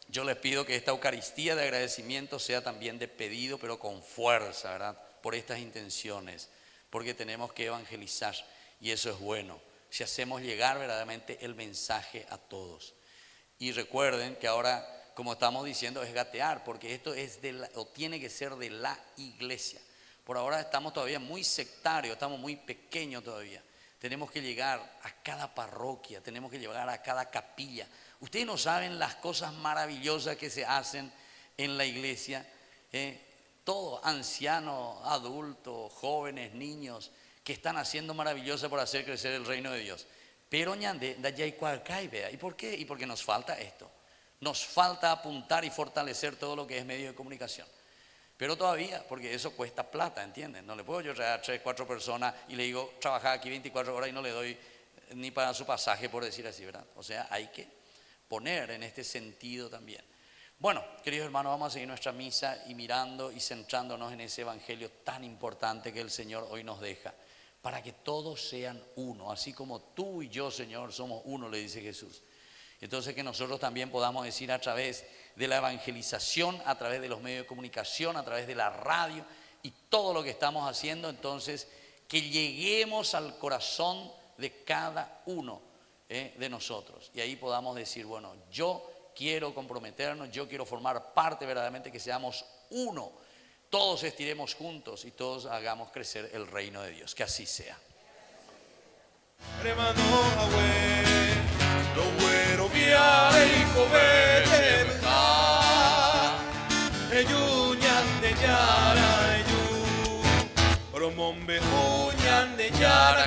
Yo les pido que esta Eucaristía de agradecimiento sea también de pedido, pero con fuerza, ¿verdad? Por estas intenciones. Porque tenemos que evangelizar y eso es bueno. Si hacemos llegar verdaderamente el mensaje a todos. Y recuerden que ahora, como estamos diciendo, es gatear, porque esto es o tiene que ser de la iglesia. Por ahora estamos todavía muy sectarios, estamos muy pequeños todavía. Tenemos que llegar a cada parroquia, tenemos que llegar a cada capilla. Ustedes no saben las cosas maravillosas que se hacen en la iglesia. Todos, ancianos, adultos, jóvenes, niños, que están haciendo maravillosas por hacer crecer el reino de Dios. Pero ñande, ¿y por qué? Y porque nos falta esto. Nos falta apuntar y fortalecer todo lo que es medio de comunicación. Pero todavía, porque eso cuesta plata, ¿entienden? No le puedo yo traer a 3, 4 personas y le digo, trabajar aquí 24 horas y no le doy ni para su pasaje, por decir así, ¿verdad? O sea, hay que poner en este sentido también. Bueno, queridos hermanos, vamos a seguir nuestra misa y mirando y centrándonos en ese evangelio tan importante que el Señor hoy nos deja, para que todos sean uno, así como tú y yo, Señor, somos uno, le dice Jesús. Entonces que nosotros también podamos decir a través de la evangelización, a través de los medios de comunicación, a través de la radio y todo lo que estamos haciendo, entonces que lleguemos al corazón de cada uno de nosotros. Y ahí podamos decir, bueno, yo quiero comprometernos, yo quiero formar parte verdaderamente, que seamos uno. Todos estiremos juntos y todos hagamos crecer el reino de Dios. Que así sea.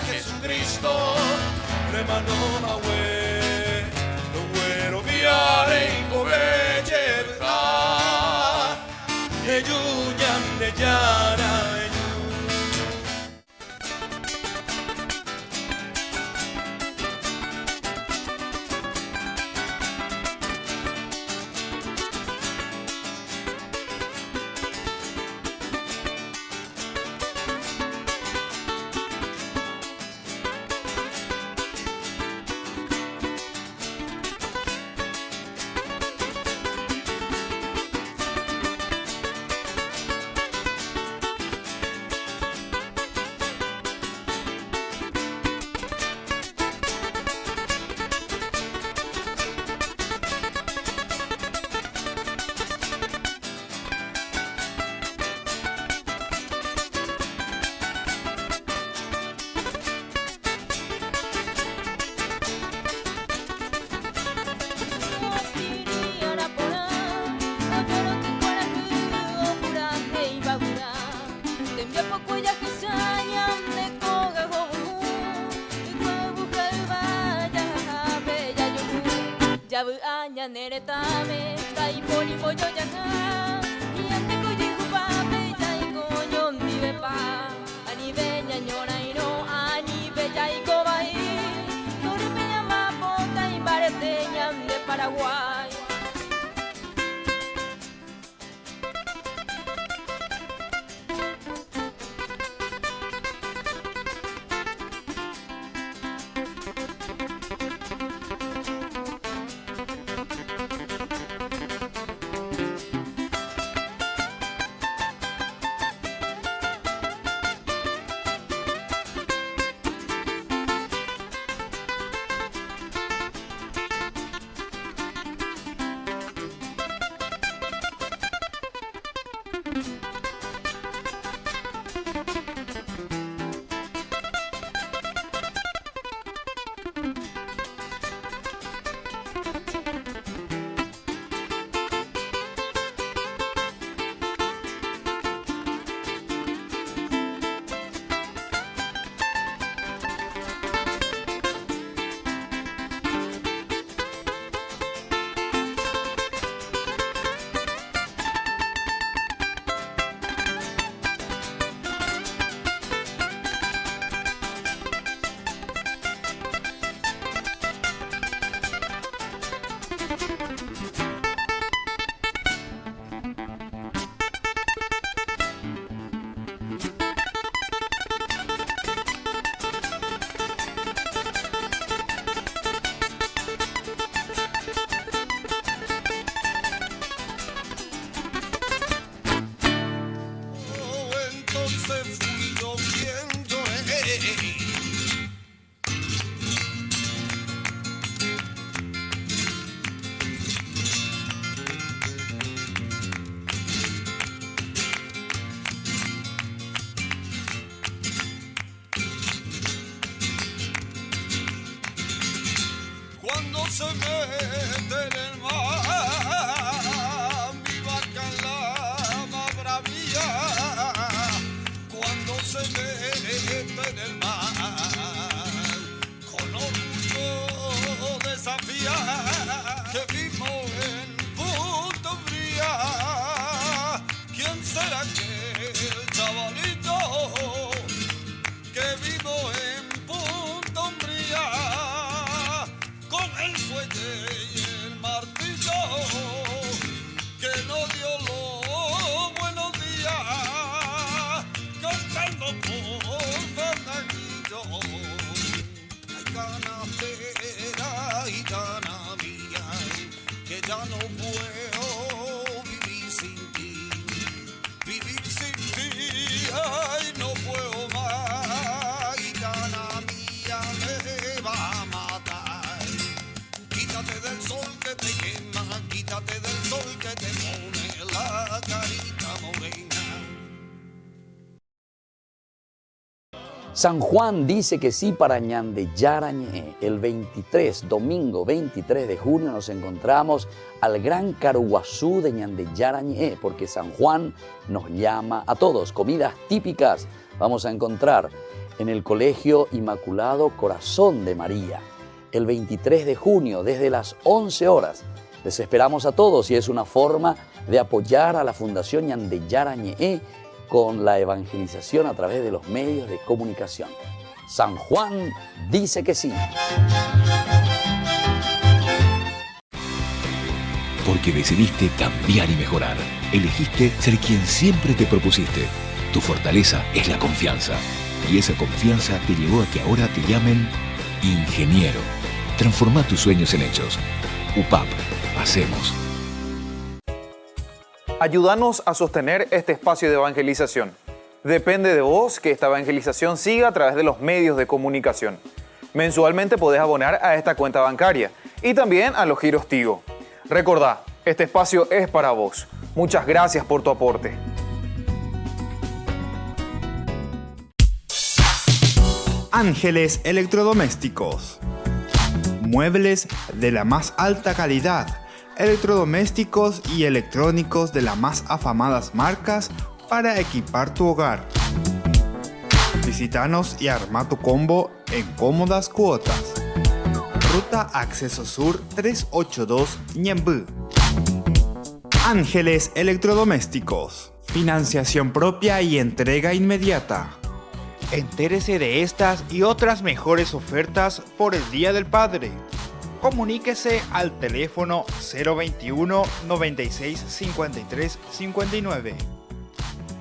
Jesucristo, remano hawe, lo güero viare y coveche, eyuñan de yara. jabu anya nere tame tai poli pollo yana yante koye kupape jai koyon vive pa ani bella ñora y no ani bella y cobai nore bella mapota y bareteñan de Paraguay. Se mete en el mar, mi bacalama bravía. Cuando se mete en el mar, con orgullo desafía. Que vimos en Punta Umbría. ¿Quién será aquel chavalito que vimos en Punta Umbría? Con el fuelle y el martillo que nos dio los buenos días, cantando por Fernandillo. Ay, canastera y gana mía, que ya no puedo vivir sin ti, ay, no puedo más, y gana mía me va a matar. Quítate del sol que te quema, quítate del sol que te pone la carita morena. San Juan dice que sí para Ñande Yarañé. El 23, domingo 23 de junio, nos encontramos al Gran Caruguazú de Ñande Yarañé, porque San Juan nos llama a todos. Comidas típicas vamos a encontrar en el Colegio Inmaculado Corazón de María. El 23 de junio, desde las 11 horas. Les esperamos a todos y es una forma de apoyar a la Fundación Ñande Yarañé con la evangelización a través de los medios de comunicación. San Juan dice que sí. Porque decidiste cambiar y mejorar. Elegiste ser quien siempre te propusiste. Tu fortaleza es la confianza. Y esa confianza te llevó a que ahora te llamen ingeniero. Transforma tus sueños en hechos. UPAP. Hacemos. Ayúdanos a sostener este espacio de evangelización. Depende de vos que esta evangelización siga a través de los medios de comunicación. Mensualmente podés abonar a esta cuenta bancaria y también a los giros Tigo. Recordá, este espacio es para vos. Muchas gracias por tu aporte. Ángeles Electrodomésticos. Muebles de la más alta calidad, electrodomésticos y electrónicos de las más afamadas marcas para equipar tu hogar. Visítanos y arma tu combo en cómodas cuotas. Ruta Acceso Sur 382 Ñemby. Ángeles Electrodomésticos. Financiación propia y entrega inmediata. Entérese de estas y otras mejores ofertas por el Día del Padre. Comuníquese al teléfono 021 96 53 59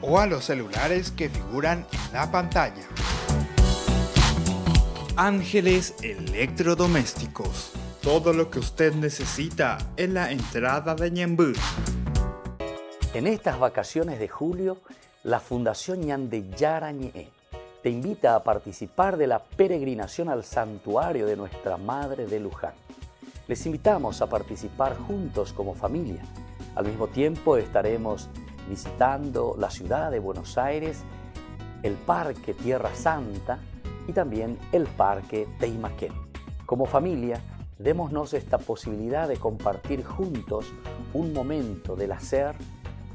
o a los celulares que figuran en la pantalla. Ángeles Electrodomésticos. Todo lo que usted necesita en la entrada de Ñemby. En estas vacaciones de julio, la Fundación Ñandeyara Ñe'e te invita a participar de la peregrinación al santuario de Nuestra Madre de Luján. Les invitamos a participar juntos como familia. Al mismo tiempo estaremos visitando la ciudad de Buenos Aires, el Parque Tierra Santa y también el Parque Teimaquén. Como familia, démonos esta posibilidad de compartir juntos un momento del hacer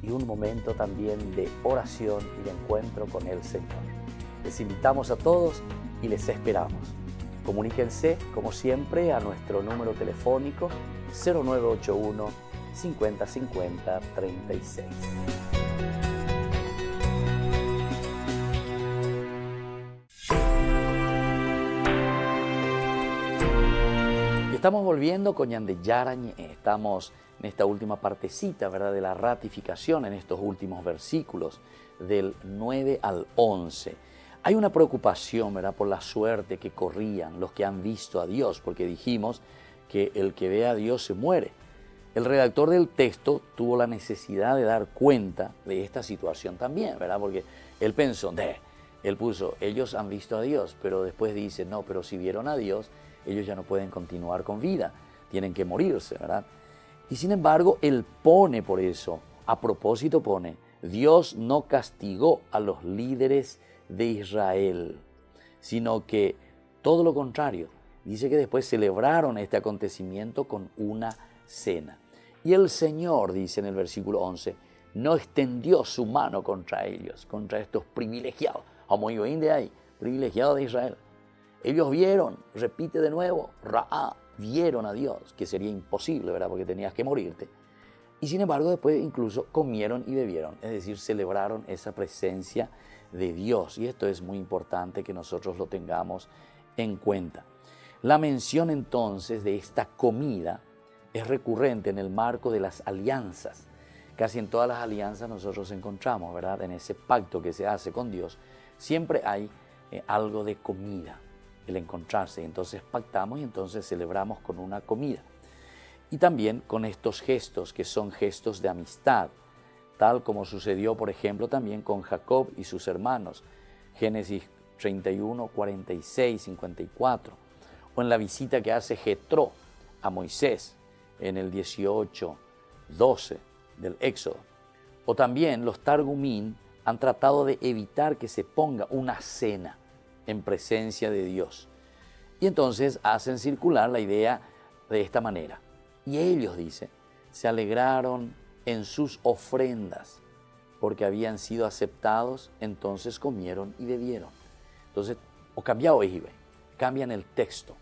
y un momento también de oración y de encuentro con el Señor. Les invitamos a todos y les esperamos. Comuníquense, como siempre, a nuestro número telefónico 0981 50 50 36. Estamos volviendo con Ñandeyara Ñe'e. Estamos en esta última partecita, ¿verdad?, de la ratificación en estos últimos versículos del 9 al 11. Hay una preocupación, ¿verdad?, por la suerte que corrían los que han visto a Dios, porque dijimos que el que ve a Dios se muere. El redactor del texto tuvo la necesidad de dar cuenta de esta situación también, ¿verdad?, porque él pensó, él puso, ellos han visto a Dios, pero después dice, no, pero si vieron a Dios, ellos ya no pueden continuar con vida, tienen que morirse, ¿verdad? Y sin embargo, él pone por eso, a propósito pone, Dios no castigó a los líderes de Israel, sino que todo lo contrario, dice que después celebraron este acontecimiento con una cena. Y el Señor, dice en el versículo 11, no extendió su mano contra ellos, contra estos privilegiados, como yo de ahí, privilegiados de Israel. Ellos vieron, repite de nuevo, vieron a Dios, que sería imposible, ¿verdad?, porque tenías que morirte. Y sin embargo, después incluso comieron y bebieron, es decir, celebraron esa presencia de Dios. Y esto es muy importante que nosotros lo tengamos en cuenta. La mención entonces de esta comida es recurrente en el marco de las alianzas. Casi en todas las alianzas nosotros encontramos, ¿verdad?, en ese pacto que se hace con Dios, siempre hay algo de comida. El encontrarse, entonces pactamos y entonces celebramos con una comida. Y también con estos gestos que son gestos de amistad, tal como sucedió, por ejemplo, también con Jacob y sus hermanos, Génesis 31, 46, 54, o en la visita que hace Jetro a Moisés en el 18, 12 del Éxodo. O también los Targumín han tratado de evitar que se ponga una cena en presencia de Dios. Y entonces hacen circular la idea de esta manera. Y ellos, dice, se alegraron en sus ofrendas porque habían sido aceptados, entonces comieron y bebieron. Entonces, o cambiado cambian el texto,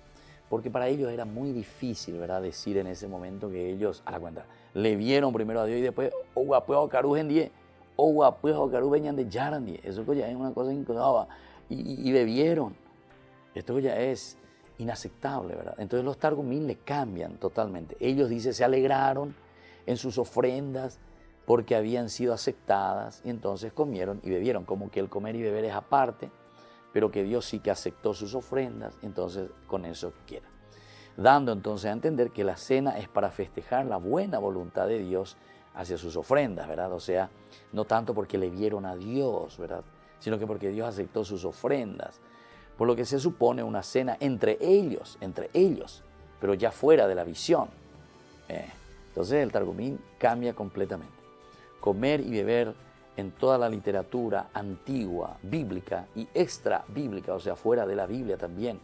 porque para ellos era muy difícil, ¿verdad?, decir en ese momento que ellos, a la cuenta, le vieron primero a Dios y después, eso ya es una cosa increíble. Y bebieron. Esto ya es inaceptable, ¿verdad? Entonces los Targumín le cambian totalmente. Ellos, dice, se alegraron en sus ofrendas porque habían sido aceptadas y entonces comieron y bebieron. Como que el comer y beber es aparte, pero que Dios sí que aceptó sus ofrendas, entonces con eso queda. Dando entonces a entender que la cena es para festejar la buena voluntad de Dios hacia sus ofrendas, ¿verdad? O sea, no tanto porque le vieron a Dios, ¿verdad?, sino que porque Dios aceptó sus ofrendas, por lo que se supone una cena entre ellos, pero ya fuera de la visión. Entonces el Targumín cambia completamente. Comer y beber en toda la literatura antigua, bíblica y extra bíblica, o sea, fuera de la Biblia también,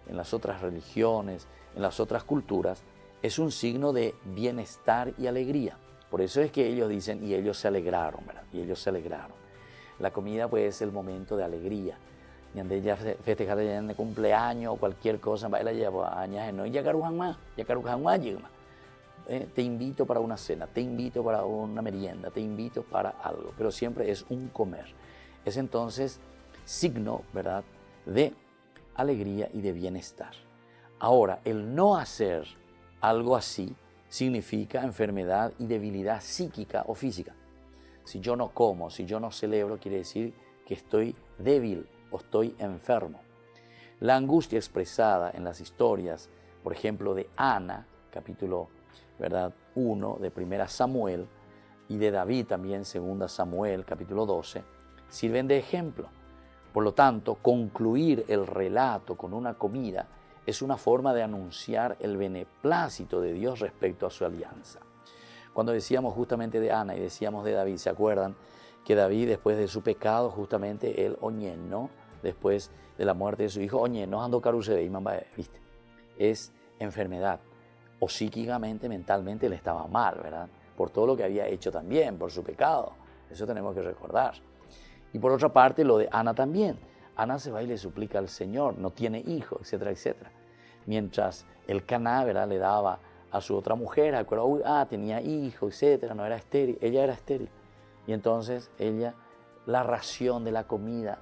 en las otras religiones, en las otras culturas, es un signo de bienestar y alegría. Por eso es que ellos dicen, y ellos se alegraron, ¿verdad? Y ellos se alegraron. La comida pues es el momento de alegría. y ande ya festejar de cumpleaños o cualquier cosa, baila ya años no, ya carujan más, te invito para una cena, te invito para una merienda, te invito para algo, pero siempre es un comer. Es entonces signo, ¿verdad?, de alegría y de bienestar. Ahora, el no hacer algo así significa enfermedad y debilidad psíquica o física. Si yo no como, si yo no celebro, quiere decir que estoy débil o estoy enfermo. La angustia expresada en las historias, por ejemplo, de Ana, capítulo, ¿verdad?, 1 de 1 Samuel, y de David también, 2 Samuel, capítulo 12, sirven de ejemplo. Por lo tanto, concluir el relato con una comida es una forma de anunciar el beneplácito de Dios respecto a su alianza. Cuando decíamos justamente de Ana y decíamos de David, ¿se acuerdan? Que David, después de su pecado, justamente él oñenó, después de la muerte de su hijo, oñenó ando carusebe y mamba, ¿viste? Es enfermedad. O psíquicamente, mentalmente, le estaba mal, ¿verdad? Por todo lo que había hecho también, por su pecado. Eso tenemos que recordar. Y por otra parte, lo de Ana también. Ana se va y le suplica al Señor, no tiene hijo, etcétera, etcétera. Mientras el Caná, ¿verdad?, le daba a su otra mujer, tenía hijo, etcétera, no era estéril, ella era estéril. Y entonces ella, la ración de la comida,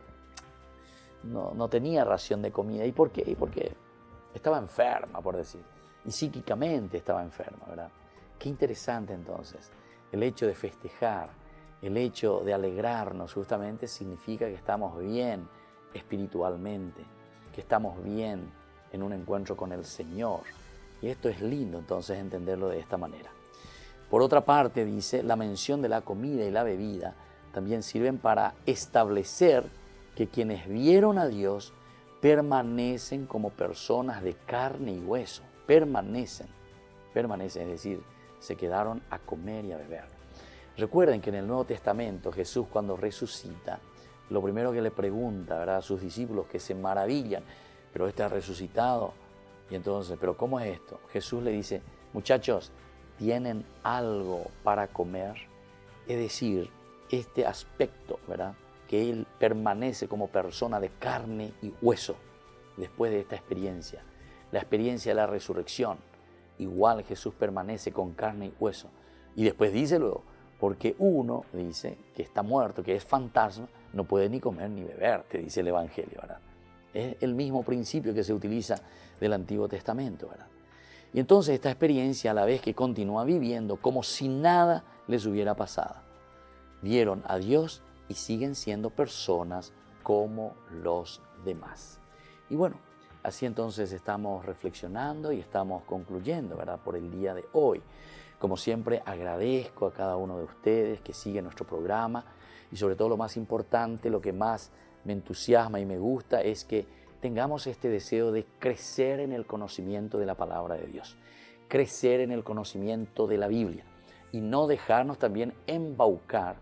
no tenía ración de comida. ¿Y por qué? Porque estaba enferma, por decir. Y psíquicamente estaba enferma, ¿verdad? Qué interesante entonces. El hecho de festejar, el hecho de alegrarnos justamente significa que estamos bien espiritualmente, que estamos bien en un encuentro con el Señor. Y esto es lindo entonces entenderlo de esta manera. Por otra parte, dice, la mención de la comida y la bebida también sirven para establecer que quienes vieron a Dios permanecen como personas de carne y hueso. Permanecen, es decir, se quedaron a comer y a beber. Recuerden que en el Nuevo Testamento Jesús, cuando resucita, lo primero que le pregunta, ¿verdad?, a sus discípulos, que se maravillan, pero este ha resucitado. Y entonces, ¿pero cómo es esto? Jesús le dice, muchachos, ¿tienen algo para comer? Es decir, este aspecto, ¿verdad?, que Él permanece como persona de carne y hueso después de esta experiencia, la experiencia de la resurrección. Igual Jesús permanece con carne y hueso. Y después dice luego, porque uno dice que está muerto, que es fantasma, no puede ni comer ni beber, te dice el Evangelio, ¿verdad? Es el mismo principio que se utiliza del Antiguo Testamento, ¿verdad? Y entonces esta experiencia, a la vez que continúa viviendo como si nada les hubiera pasado. Vieron a Dios y siguen siendo personas como los demás. Y bueno, así entonces estamos reflexionando y estamos concluyendo, ¿verdad?, por el día de hoy. Como siempre, agradezco a cada uno de ustedes que sigue nuestro programa y sobre todo lo más importante, lo que más me entusiasma y me gusta es que tengamos este deseo de crecer en el conocimiento de la palabra de Dios, crecer en el conocimiento de la Biblia y no dejarnos también embaucar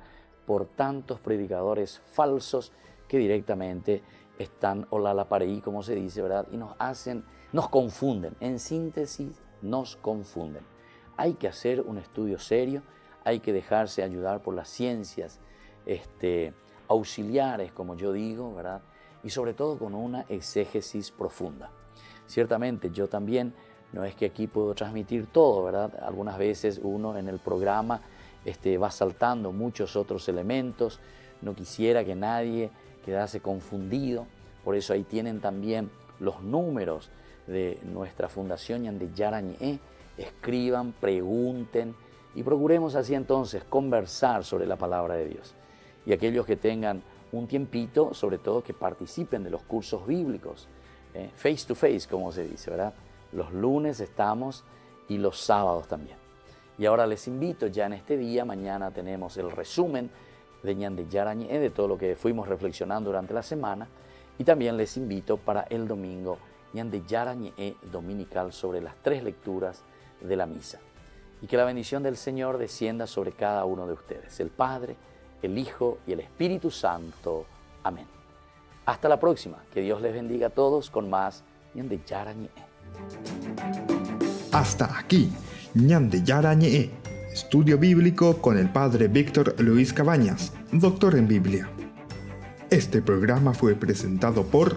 por tantos predicadores falsos que directamente están olalapareí, como se dice, ¿verdad? Y nos confunden, en síntesis, nos confunden. Hay que hacer un estudio serio, hay que dejarse ayudar por las ciencias auxiliares, como yo digo, ¿verdad? Y sobre todo con una exégesis profunda. Ciertamente yo también, no es que aquí puedo transmitir todo, ¿verdad? Algunas veces uno en el programa va saltando muchos otros elementos, no quisiera que nadie quedase confundido, por eso ahí tienen también los números de nuestra Fundación Ñande Yarañé. Escriban, pregunten y procuremos así entonces conversar sobre la palabra de Dios. Y aquellos que tengan un tiempito, sobre todo que participen de los cursos bíblicos, face to face, como se dice, ¿verdad? Los lunes estamos y los sábados también. Y ahora les invito, ya en este día, mañana tenemos el resumen de Ñande Yarañé, de todo lo que fuimos reflexionando durante la semana, y también les invito para el domingo, Ñande Yarañé dominical, sobre las 3 lecturas de la misa. Y que la bendición del Señor descienda sobre cada uno de ustedes, el Padre, el Hijo y el Espíritu Santo. Amén. Hasta la próxima. Que Dios les bendiga a todos con más Ñande Yarañé. Hasta aquí, Ñande Yarañé, estudio bíblico con el Padre Víctor Luis Cabañas, doctor en Biblia. Este programa fue presentado por